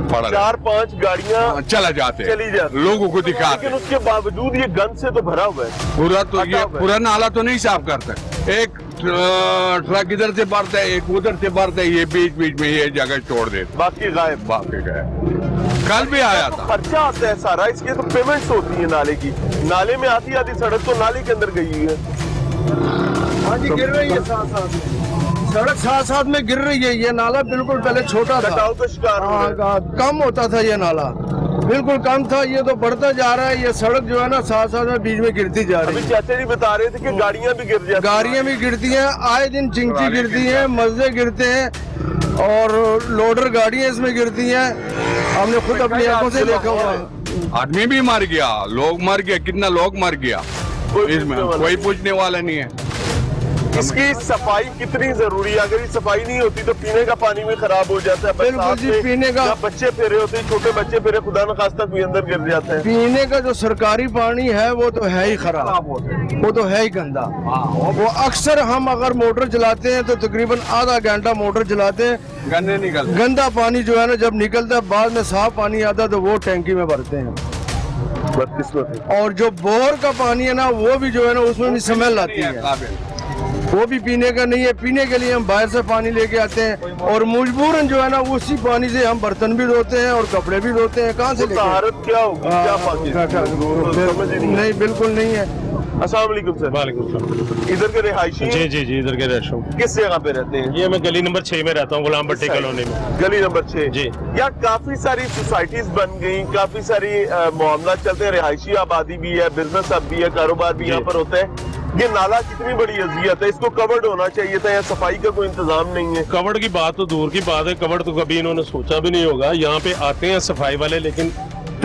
पड़ा 4-5 गाड़ियां चला जाते चली जाती हैं। लोगों को दिखाते। लेकिन उसके बावजूद ये गंद से तो भरा हुआ है। पूरा तो हटा ये हुआ है। पूरा नाला तो नहीं साफ करता। एक ट्रक इधर से भरता है, एक उधर से भरता है, ये बीच बीच में ये जगह छोड़ देते, बाकी गायब। बाकी गए। कल भी आया था। खर्चा आता है सारा, इसकी तो पेमेंट्स होती है नाले की। नाले में आधी सड़क तो नाले के अंदर गई हुई है। हाँ जी, गिर रही है साथ साथ, सड़क साथ साथ में गिर रही है। ये नाला बिल्कुल पहले छोटा था, कटाव का शिकार हो रहा है। कम होता था ये नाला, बिल्कुल कम था। ये तो बढ़ता जा रहा है। ये सड़क जो है ना साथ साथ में बीच में गिरती जा रही अभी है। चाचा जी बता रहे थे कि गाड़ियां भी गिर जाती हैं। गाड़ियां भी गिरती हैं, आए दिन चिंची गिरती हैं, मजदे गिरते हैं, और लोडर गाड़ियां इसमें गिरती हैं। हमने खुद अपनी आंखों से देखा हुआ है। आदमी भी मर गया, लोग मर गए, कितना लोग मर गया, इसमें कोई पूछने वाला नहीं है। इसकी सफाई कितनी जरूरी है? अगर ये सफाई नहीं होती तो पीने का पानी भी खराब हो जाता है। बिल्कुल बरसात जी, में पीने का- जब बच्चे फेरे होते हैं, छोटे बच्चे फेरे, खुदा न खास्ता कोई अंदर गिर जाते हैं। पीने का जो सरकारी पानी है वो तो है ही खराब, वो तो है ही गंदा। वो अक्सर हम अगर मोटर चलाते हैं तो तकरीबन आधा घंटा मोटर चलाते हैं, गंदे निकल गंदा पानी जो है ना जब निकलता है, बाद में साफ पानी आता है तो वो टैंकी में भरते हैं। बदकिस्मत है। और जो बोर का पानी है ना वो भी जो है ना उसमें भी स्मेल आती है, वो भी पीने का नहीं है। पीने के लिए हम बाहर से पानी लेके आते हैं, और मजबूरन जो है ना उसी पानी से हम बर्तन भी धोते हैं और कपड़े भी धोते हैं। कहाँ से लेके आए? तहारत क्या होगी? क्या पानी? समझ ही नहीं। नहीं, बिल्कुल नहीं है। अस्सलाम वालेकुम सर। वालेकुम। इधर के रिहायशी हैं? जी इधर के रहता हूँ। किस जगह पे रहते हैं? ये मैं गली नंबर 6 में रहता हूँ, गुलाम भट्टी कॉलोनी में। गली नंबर 6। जी। यार काफी सारी सोसाइटीज बन गई, काफी सारी मामला चलते हैं। रिहायशी आबादी भी है, बिजनेस अब भी है, कारोबार भी यहाँ पर होता है। ये नाला कितनी बड़ी अजियत है, इसको कवर्ड होना चाहिए था। यहाँ सफाई का कोई इंतजाम नहीं है। कवर्ड की बात तो दूर की बात है, कवर्ड तो कभी इन्होंने सोचा भी नहीं होगा। यहाँ पे आते हैं सफाई वाले, लेकिन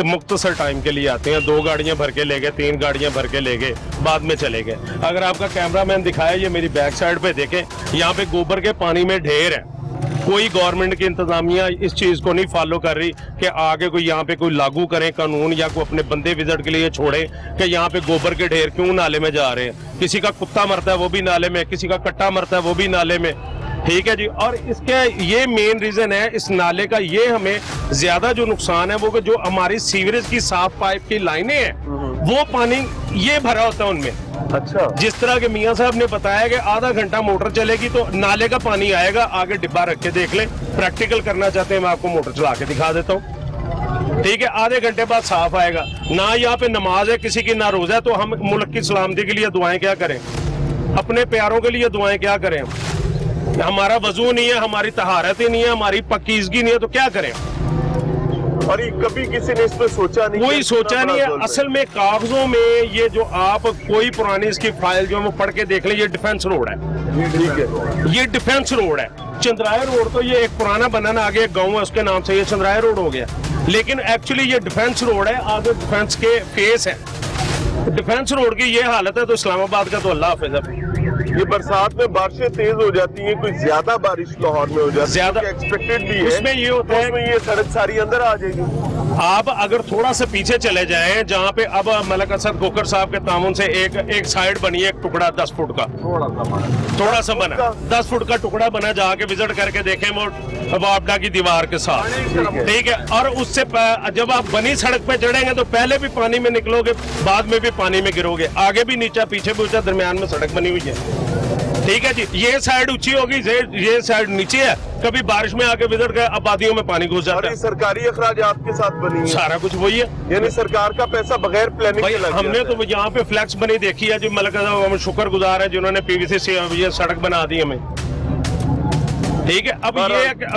मुख्तसर टाइम के लिए आते हैं। 2 गाड़ियां भर के ले गए, 3 गाड़ियां भर के ले गए, बाद में चले गए। अगर आपका कैमरामैन दिखाया, ये मेरी बैक साइड पे देखें, यहाँ पे गोबर के पानी में ढेर है। कोई गवर्नमेंट की इंतजामिया इस चीज को नहीं फॉलो कर रही कि आगे कोई यहाँ पे कोई लागू करें कानून, या कोई अपने बंदे विजिट के लिए छोड़े कि यहाँ पे गोबर के ढेर क्यों नाले में जा रहे हैं। किसी का कुत्ता मरता है वो भी नाले में, किसी का कट्टा मरता है वो भी नाले में। ठीक है जी। और इसके ये मेन रीजन है इस नाले का, ये हमें ज्यादा जो नुकसान है वो कि जो हमारी सीवरेज की साफ पाइप की लाइनें हैं वो पानी ये भरा होता है उनमें। अच्छा। जिस तरह के मियां साहब ने बताया कि आधा घंटा मोटर चलेगी तो नाले का पानी आएगा, आगे डिब्बा रख के देख ले। प्रैक्टिकल करना चाहते हैं, मैं आपको मोटर चला के दिखा देता हूँ। ठीक है, आधे घंटे बाद साफ आएगा। ना यहाँ पे नमाज है किसी की, ना रोजा है, तो हम मुल्क की सलामती के लिए दुआएं क्या करें? अपने प्यारों के लिए दुआएं क्या करें? हमारा वजू नहीं है, हमारी तहारत ही नहीं है, हमारी पकीजगी नहीं है, तो क्या करें? और ये कभी किसी ने इस पे सोचा नहीं? कोई सोचा नहीं है। असल में कागजों में ये जो आप कोई पुरानी इसकी फाइल जो है वो पढ़ के देख ले, ये डिफेंस रोड है। ठीक है। ये डिफेंस रोड है। चंद्राया रोड तो ये एक पुराना बना ना, आगे एक गांव है उसके नाम से ये चंद्राया रोड हो गया, लेकिन एक्चुअली ये डिफेंस रोड है। आगे डिफेंस के फेस है। डिफेंस रोड की ये हालत है तो इस्लामाबाद का तो अल्लाह हाफिज़ है। ये बरसात में बारिशें तेज हो जाती हैं, कोई ज्यादा बारिश लाहौर में हो जाती है, ज्यादा एक्सपेक्टेड भी है। उसमें ये होता है, उसमें ये सड़क सारी अंदर आ जाएगी। आप अगर थोड़ा सा पीछे चले जाएं, जहाँ पे अब मलक असद कोकर साहब के तामुन से एक साइड बनी है, एक टुकड़ा 10 फुट का, थोड़ा सा बना 10 फुट का टुकड़ा बना, जाके विजिट करके देखें वो वापडा की दीवार के साथ। ठीक है। और उससे जब आप बनी सड़क पे चढ़ेंगे तो पहले भी पानी में निकलोगे, बाद में भी पानी में गिरोगे, आगे भी नीचा पीछे भी ऊंचा, दरमियान में सड़क बनी हुई है। ठीक है जी। ये साइड ऊंची होगी, ये साइड नीचे है। कभी बारिश में आके विजिट कर आबादियों में पानी घुस जाता है। सरकारी अखराजात के साथ बनी है, सारा कुछ वही है। यानी सरकार का पैसा बगैर प्लानिंग के लग हमने जाता है। तो यहाँ पे फ्लैक्स बनी देखी है, जो मतलब हम शुक्रगुजार है जिन्होंने पीवीसी से ये सड़क बना दी हमें। ठीक है। अब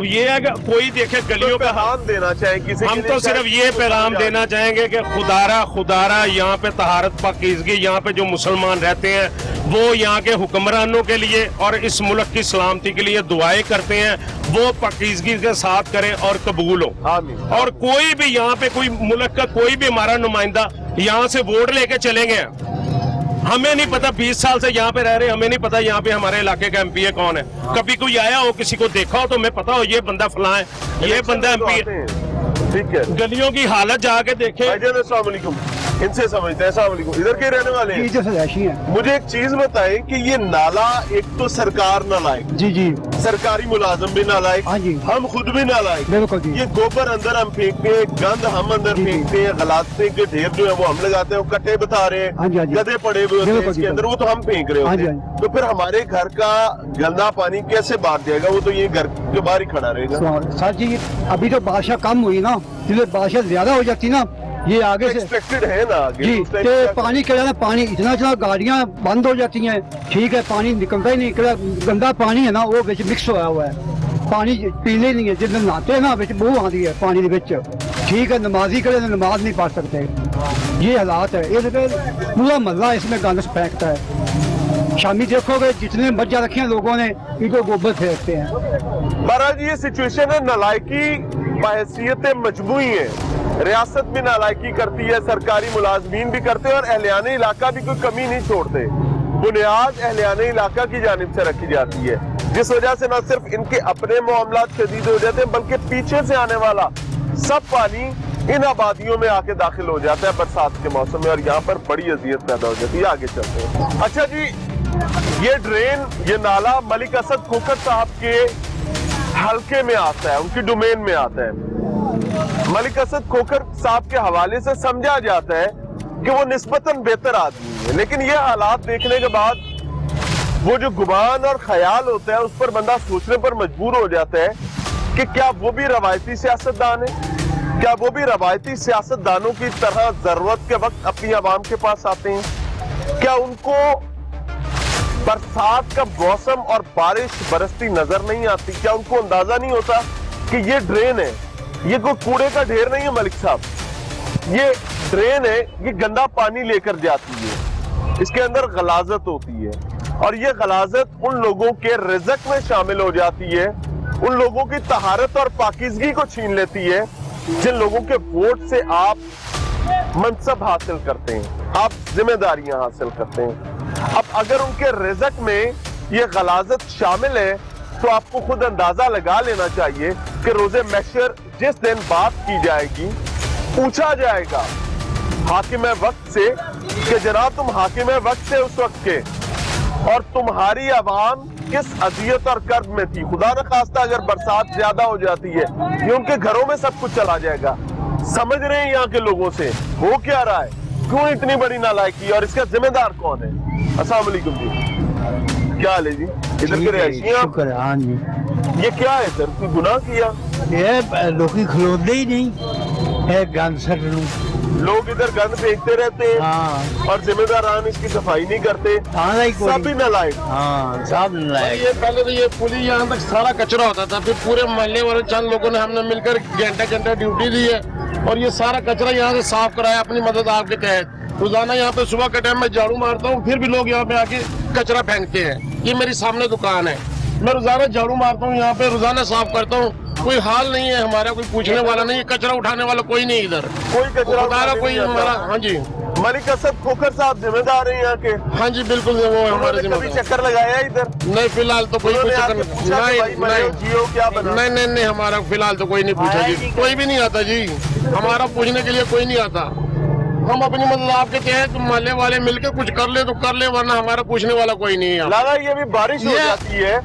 ये है कि कोई देखे गलियों पे पैगाम देना चाहे किसी, हम तो सिर्फ ये पैगाम देना चाहेंगे कि खुदारा यहाँ पे तहारत पाकीज़गी, यहाँ पे जो मुसलमान रहते हैं वो यहाँ के हुक्मरानों के लिए और इस मुल्क की सलामती के लिए दुआएं करते हैं, वो पाकीज़गी के साथ करें और कबूल हो। और कोई भी यहाँ पे कोई मुल्क का कोई भी हमारा नुमाइंदा यहाँ से वोट लेके चलेंगे, हमें नहीं पता 20 साल से यहाँ पे रह रहे, हमें नहीं पता यहाँ पे हमारे इलाके का एमपी कौन है। कभी कोई आया हो, किसी को देखा हो तो मैं पता हो ये बंदा फलां है, ये बंदा एमपी है। ठीक है। गलियों की हालत जाके देखें। भाईजान अस्सलाम वालेकुम। इनसे समझते हैं। अस्सलाम वालेकुम। इधर के रहने वाले हैं? है मुझे एक चीज बताएं कि ये नाला, एक तो सरकार नालायक, जी जी सरकारी मुलाजिम भी नालायक, हाँ जी। हम खुद भी नालायक। बिल्कुल जी। ये गोबर अंदर हम फेंकते हैं, गंद हम अंदर जी, जी। फेंकते हैं, गलाते के ढेर जो है वो हम लगाते हैं, वो कट्टे बता रहे हाँ हैं, जी, हाँ जी। गधे पड़े हुए होते हैं बिल्कुल इसके जी, अंदर, वो तो हम फेंक रहे हाँ होते जी, हैं। हाँ तो फिर हमारे घर का गंदा पानी कैसे बाहर जाएगा? वो तो ये घर के बाहर ही खड़ा रहेगा। सर जी अभी तो बारिश कम हुई ना, इसलिए बारिश ज्यादा हो जाती ना, ये आगे से एक्सपेक्टेड है ना आगे जी। उस टाइम तो क्या पानी क्या ना, पानी इतना गाड़ियां बंद हो जाती हैं, ठीक है, पानी निकलता ही नहीं, गंदा पानी है ना वो बिच मिक्स होया हुआ है, पानी पीने ही नहीं है। जिस दिन नहाते हैं ना बिच बू आती है पानी के बिच, ठीक है, नमाजी करे नमाज नहीं पढ़ सकते, ये हालात है। ये पूरा महल्ला इसमें गंद फेंकता है। शामी देखोगे जितने मज्जा रखे हैं लोगों ने, इनको गोबर फेंकते हैं। महाराज ये सिचुएशन है, नलायकी बहैसियत मजबूई है, रियासत भी नालायकी करती है, सरकारी मुलाजमीन भी करते हैं और अहलियाने इलाका भी कोई कमी नहीं छोड़ते। बुनियाद अहलियाने इलाका की जानिब से रखी जाती है, जिस वजह से न सिर्फ इनके अपने मामलात शदीद हो जाते हैं, बल्कि पीछे से आने वाला सब पानी इन आबादियों में आके दाखिल हो जाता है बरसात के मौसम में, और यहाँ पर बड़ी अजियत पैदा हो जाती है। आगे चलते हैं। अच्छा जी, ये ड्रेन, ये नाला मलिक असद खोखर साहब के हल्के में आता है, उनकी डोमेन में आता है। मलिक असद खोखर साहब के हवाले से समझा जाता है कि वो निस्बतन बेहतर आदमी है, लेकिन ये हालात देखने के बाद वो जो गुमान और ख्याल होता है उस पर बंदा सोचने पर मजबूर हो जाता है कि क्या वो भी रवायती सियासतदान है? क्या वो भी रवायती सियासतदानों की तरह जरूरत के वक्त अपनी आवाम के पास आते हैं? क्या उनको बरसात का मौसम और बारिश बरसती नजर नहीं आती? क्या उनको अंदाजा नहीं होता कि ये ड्रेन है, ये कोई कूड़े का ढेर नहीं है मलिक साहब, ये ड्रेन है, ये गंदा पानी लेकर जाती है, इसके अंदर गलाजत होती है, और ये गलाजत उन लोगों के रिज़्क में शामिल हो जाती है, उन लोगों की तहारत और पाकीज़गी को छीन लेती है, जिन लोगों के वोट से आप मनसब हासिल करते हैं, आप जिम्मेदारियां हासिल करते हैं। अब अगर उनके रिज़्क में ये गलाजत शामिल है तो आपको खुद अंदाजा लगा लेना चाहिए कि रोजे महशर जिस दिन बात की जाएगी, पूछा जाएगा हाकिम वक्त से कि जनाब तुम हाकिम वक्त से उस वक्त के, और तुम्हारी आवाम किस अजियत और कर्ब में थी। खुदा न खास्ता अगर बरसात ज्यादा हो जाती है, ये उनके घरों में सब कुछ चला जाएगा। समझ रहे हैं यहाँ के लोगों से हो क्या रहा है, क्यों इतनी बड़ी नालायकी, और इसका जिम्मेदार कौन है? अस्सलाम वालेकुम जी, क्या हाल है जी? इधर के रहिए आप? हाँ जी। ये क्या है सर, कोई गुनाह किया? ये लोग खलोते ही नहीं है, गंद सटनू। लोग इधर गंद फेंकते रहते हैं हाँ। और जिम्मेदारान इसकी सफाई नहीं करते, सब ही नालायक। हाँ सब नालायक। ये पहले तो ये पुली यहाँ तक सारा कचरा होता था, फिर पूरे मोहल्ले वाले चंद लोगों ने हमने मिलकर घंटे ड्यूटी दी है और ये सारा कचरा यहाँ से साफ कराया अपनी मदद आपके तहत। रोजाना यहाँ पे सुबह के टाइम में झाड़ू मारता हूँ, फिर भी लोग यहाँ पे आके कचरा फेंकते हैं। ये मेरी सामने दुकान है, मैं रोजाना झाड़ू मारता हूँ यहाँ पे, रोजाना साफ करता हूँ, कोई हाल नहीं है हमारा, कोई पूछने वाला नहीं है, कचरा उठाने वाला कोई नहीं इधर, कोई कचरा उठाना कोई नहीं आता। हमारा। हाँ जी, मलिक असद खोखर साहब जिम्मेदार हैं यहाँ के? हाँ जी बिल्कुल, वो है हमारे उन्होंने कभी जिम्मेदार। चक्कर लगाया इधर? नहीं फिलहाल तो कोई उन्होंने चक्कर आके पूछा कि भाई मरे जियो क्या बना? नहीं हमारा फिलहाल तो कोई नहीं पूछा जी, कोई भी नहीं आता जी, हमारा पूछने के लिए कोई नहीं आता। हम अपनी मदद आपके तहत मोहल्ले वाले मिलकर कुछ कर ले तो कर ले, वरना हमारा पूछने वाला कोई नहीं है। लगा ये भी बारिश हो जाती है,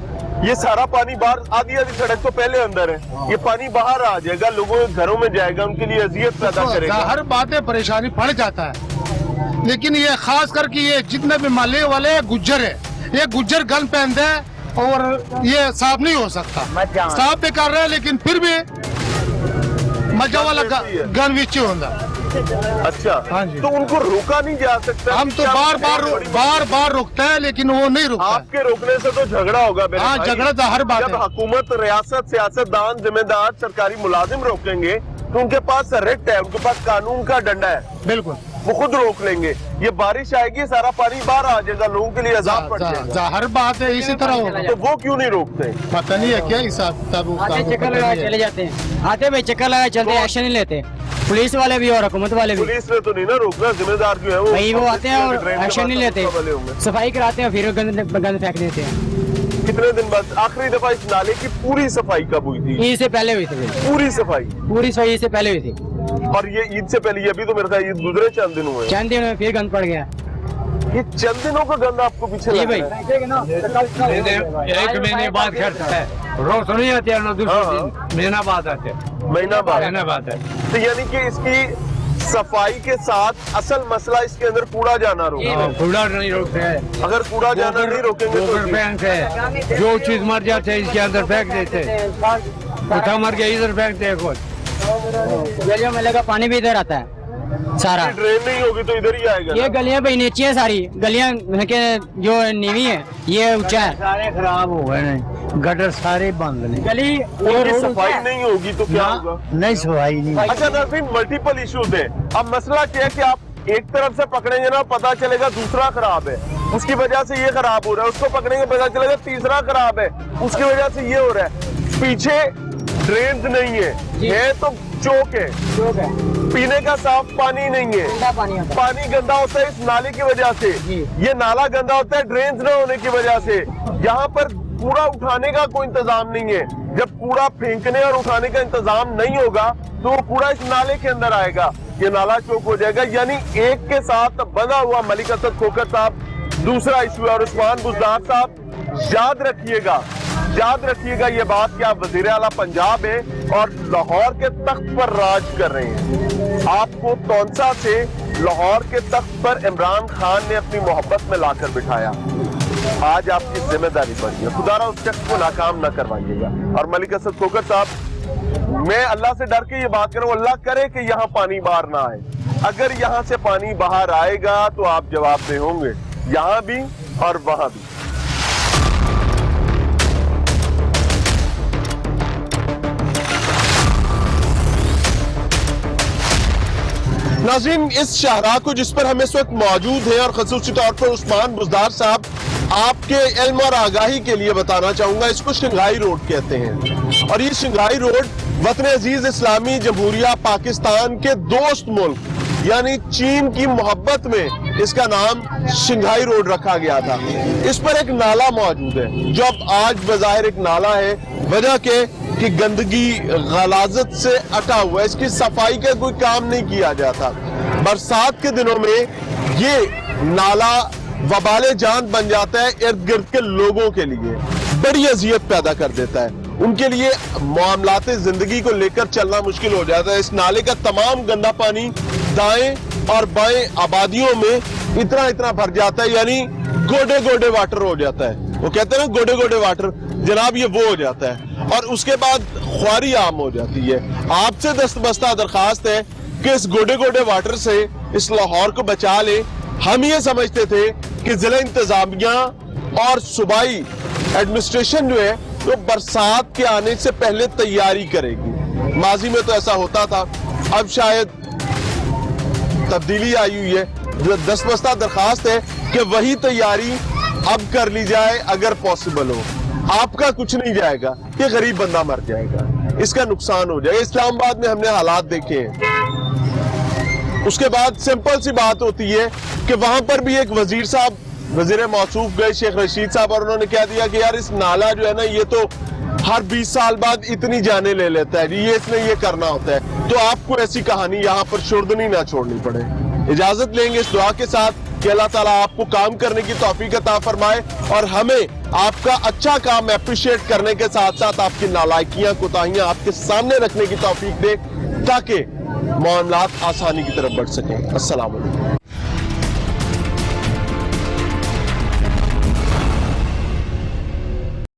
ये सारा पानी बाहर, आधी सड़क तो पहले अंदर है, ये पानी बाहर आ जाएगा, लोगों के घरों में जाएगा, उनके लिए अजियत पैदा करेगा। हर बातें परेशानी पड़ जाता है, लेकिन ये खास करके ये जितने भी मोहल्ले वाले गुज्जर है, ये गुज्जर गन पहनते हैं और ये साफ नहीं हो सकता, साफ भी कर रहे हैं लेकिन फिर भी मजा वाला गन विच होता। अच्छा हाँ जी। तो उनको रोका नहीं जा सकता? हम तो बार बार रोकते हैं लेकिन वो नहीं रुकता। आपके रोकने से तो झगड़ा होगा मेरे हाँ, भाई। झगड़ा तो हर बात जब है। हुकूमत, रियासत, सियासतदान, जिम्मेदार, सरकारी मुलाजिम रोकेंगे तो उनके पास रिट है, उनके पास कानून का डंडा है, बिल्कुल वो खुद रोक लेंगे। ये बारिश आएगी, सारा पानी बाहर आ जाएगा, लोगों के लिए अजाब पड़ जाएगा। हर बात है, इसी तरह होगा। तो वो क्यों नहीं रोकते? पता नहीं है क्या हिसाब किताब। आते चक्कर लगा चले जाते हैं, आते भाई चक्कर लगा चलते हैं, एक्शन नहीं लेते पुलिस वाले भी और हुकूमत वाले भी। पुलिस ने तो नहीं ना रोकना, जिम्मेदार जो है भाई वो आते हैं और एक्शन नहीं लेते, सफाई कराते हैं फिर गंद फेंक देते हैं। कितने दिन बाद आखिरी दफा इस नाले की पूरी सफाई कब हुई थी? ईद से पहले हुई थी, पूरी सफाई पूरी सफाई से पहले हुई थी। और ये ईद से पहले, ये भी तो मेरे ख्याल ईद गुजरे चंद दिन हुए, चंद दिन में फिर गंद पड़ गया। ये चंद दिनों का गंद आपको पीछे लग रहा है? एक महीने बाद खर्च है, रोज नहीं आते हैं ना, दूसरे दिन महीना बाद आते हैं, महीना महीना बाद है। तो यानी कि इसकी सफाई के साथ असल मसला इसके अंदर कूड़ा जाना रोका। कूड़ा नहीं रोकते हैं, अगर कूड़ा जाना नहीं रोकेंगे तो गोबर फेंकते हैं, जो चीज मर जाते है इसके अंदर फेंक देते हैं, कुत्ता मर गया इधर फेंकते हैं, कुछ गलियों में लगा पानी भी इधर आता है सारा। ड्रेन नहीं होगी तो इधर ही आएगा ये गलियां पे नीचे है सारी गलियां के जो नीवी है, ये ऊंचा है, सारे खराब हो गए हैं, गटर सारे बंद नहीं, गली उनकी सफाई नहीं होगी तो क्या होगा? नहीं सफाई नहीं। अच्छा नाज़रीन, मल्टीपल इश्यूज है। अब मसला क्या है कि आप एक तरफ से पकड़ेंगे ना, पता चलेगा दूसरा खराब है, उसकी वजह से ये खराब हो रहा है, उसको पकड़ेंगे पता चलेगा तीसरा खराब है, उसकी वजह से ये हो रहा है। पीछे ड्रेन नहीं है तो चौक है, पीने का साफ पानी नहीं है, पानी गंदा होता है इस नाले की वजह से, ये नाला गंदा होता है ड्रेन न होने की वजह से। यहाँ पर कूड़ा उठाने का कोई इंतजाम नहीं है, जब कूड़ा फेंकने और उठाने का इंतजाम नहीं होगा तो वो कूड़ा इस नाले के अंदर आएगा, ये नाला चौक हो जाएगा। यानी एक के साथ बंधा हुआ मलिक असद खोखर साहब दूसरा इशू है। और उस्मान बुज़दार साहब याद रखिएगा ये बात कि आप वजीर आला पंजाब है और लाहौर के तख्त पर राज कर रहे हैं। आपको तौंसा से लाहौर के तख्त पर इमरान खान ने अपनी मोहब्बत में लाकर बिठाया, आज आपकी जिम्मेदारी बनी है, खुदारा उस शख्स को नाकाम न करवाइएगा। और मलिक असद खोखर साहब, मैं अल्लाह से डर के ये बात कर रहा हूँ, अल्लाह करे कि यहाँ पानी बाहर ना आए, अगर यहाँ से पानी बाहर आएगा तो आप जवाबदेह होंगे, यहाँ भी और वहां भी। नाज़रीन, इस शाहराह को जिस पर हम इस वक्त मौजूद हैं और खसूसी तौर पर उस्मान बुज़दार साहब आपके इल्म और आगाही के लिए बताना चाहूंगा, इसको शंघाई रोड कहते हैं। और ये शंघाई रोड वतन अजीज इस्लामी जमहूरिया पाकिस्तान के दोस्त मुल्क यानी चीन की मोहब्बत में इसका नाम शंघाई रोड रखा गया था। इस पर एक नाला मौजूद है जो अब आज बज़ाहिर एक नाला है, वजह के कि गंदगी गलाजत से अटा हुआ है, इसकी सफाई का कोई काम नहीं किया जाता। बरसात के दिनों में ये नाला वबाले जान बन जाता है, इर्द गिर्द के लोगों के लिए बड़ी अजियत पैदा कर देता है, उनके लिए मामलाते जिंदगी को लेकर चलना मुश्किल हो जाता है। इस नाले का तमाम गंदा पानी दाएं और बाएं आबादियों में इतना भर जाता है, यानी गोडे गोडे वाटर हो जाता है। वो कहते हैं ना गोडे गोडे वाटर, जनाब ये वो हो जाता है। और उसके बाद ख्वारी आम हो जाती है। आपसे दस्तबस्ता दरखास्त है कि इस गोडे गोडे वाटर से इस लाहौर को बचा ले। हम ये समझते थे कि जिला इंतजामिया और सूबाई एडमिनिस्ट्रेशन जो है वो बरसात के आने से पहले तैयारी करेगी, माजी में तो ऐसा होता था, अब शायद तब्दीली आई हुई है। दस्तबस्ता दरखास्त है कि वही तैयारी अब कर ली जाए अगर पॉसिबल हो। आपका कुछ नहीं जाएगा, ये गरीब बंदा मर जाएगा, इसका नुकसान हो जाएगा। इस्लामाबाद में हमने हालात देखे हैं। उसके बाद सिंपल सी बात होती है कि वहां पर भी एक वजीर साहब, वजीर मौसूफ गए शेख रशीद साहब, और उन्होंने कह दिया कि यार इस नाला जो है ना ये तो हर 20 साल बाद इतनी जाने ले लेता है जी, ये इसने ये करना होता है। तो आपको ऐसी कहानी यहाँ पर शुर्दनी ना छोड़नी पड़े। इजाजत लेंगे इस दुआ के साथ कि अल्लाह ताला आपको काम करने की तौफीक अता फरमाए और हमें आपका अच्छा काम अप्रिशिएट करने के साथ साथ आपकी नालायकियां कोताहियां आपके सामने रखने की तौफीक दे ताकि मामलात आसानी की तरफ बढ़ सकें। अस्सलाम वालेकुम।